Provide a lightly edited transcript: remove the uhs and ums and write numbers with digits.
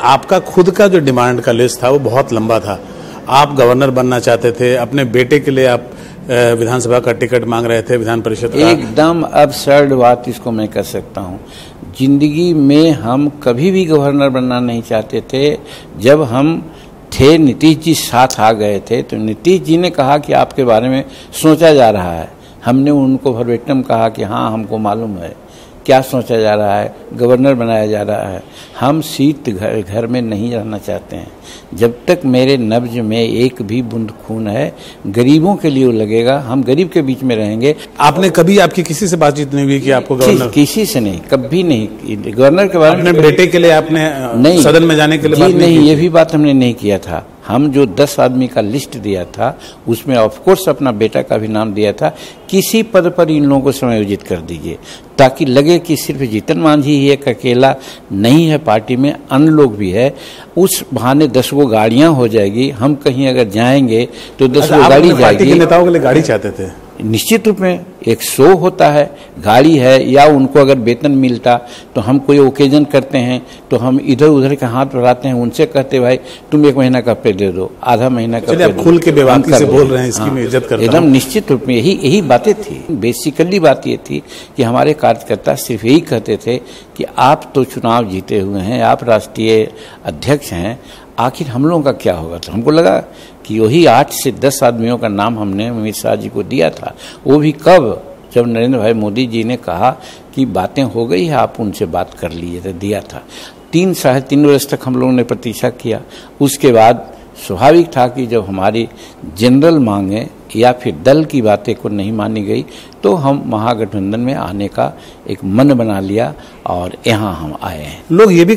आपका खुद का जो डिमांड का लिस्ट था वो बहुत लंबा था। आप गवर्नर बनना चाहते थे, अपने बेटे के लिए आप विधानसभा का टिकट मांग रहे थे, विधान परिषद का। एकदम अबसर्ड बात इसको मैं कर सकता हूँ। जिंदगी में हम कभी भी गवर्नर बनना नहीं चाहते थे। जब हम थे, नीतीश जी साथ आ गए थे, तो नीतीश जी ने कहा कि आपके बारे में सोचा जा रहा है। हमने उनको वर्बेटिम कहा कि हाँ, हमको मालूम है क्या सोचा जा रहा है, गवर्नर बनाया जा रहा है। हम सीट घर में नहीं रहना चाहते हैं। जब तक मेरे नब्ज में एक भी बूंद खून है, गरीबों के लिए लगेगा, हम गरीब के बीच में रहेंगे। आपने कभी आपकी किसी से बातचीत नहीं हुई कि आपको गवर्नर? किसी से नहीं, कभी नहीं। गवर्नर के बारे में अपने बेटे के लिए आपने नहीं, सदन में जाने के लिए बात नहीं, ये भी बात हमने नहीं किया था। हम जो 10 आदमी का लिस्ट दिया था उसमें ऑफकोर्स अपना बेटा का भी नाम दिया था। किसी पद पर इन लोगों को समायोजित कर दीजिए ताकि लगे कि सिर्फ जीतन मांझी ही एक अकेला नहीं है, पार्टी में अन्य लोग भी है। उस बहाने 10 गो गाड़ियां हो जाएगी। हम कहीं अगर जाएंगे तो 10 गो गाड़ी जाएगी। पार्टी के नेताओं के लिए गाड़ी चाहते थे? निश्चित रूप में एक शो होता है, गाड़ी है, या उनको अगर वेतन मिलता तो हम कोई ओकेजन करते हैं तो हम इधर उधर के हाथ बढ़ाते हैं, उनसे कहते भाई तुम 1 महीना का पे दे दो, आधा महीना का पे दो। खुल के बेबाकी से बोल रहे हैं, इसकी मैं इज्जत करता हूं। एकदम निश्चित रूप में यही बातें थी। बेसिकली बात ये थी कि हमारे कार्यकर्ता सिर्फ यही कहते थे कि आप तो चुनाव जीते हुए हैं, आप राष्ट्रीय अध्यक्ष हैं, आखिर हम लोगों का क्या होगा। तो हमको लगा कि वही 8 से 10 आदमियों का नाम हमने अमित शाह जी को दिया था। वो भी कब? जब नरेंद्र भाई मोदी जी ने कहा कि बातें हो गई है, आप उनसे बात कर लीजिए, तो दिया था। 3 साढ़े 3 वर्ष तक हम लोगों ने प्रतीक्षा किया। उसके बाद स्वाभाविक था कि जब हमारी जनरल मांगे या फिर दल की बातें को नहीं मानी गई तो हम महागठबंधन में आने का एक मन बना लिया और यहाँ हम आए हैं। लोग ये भी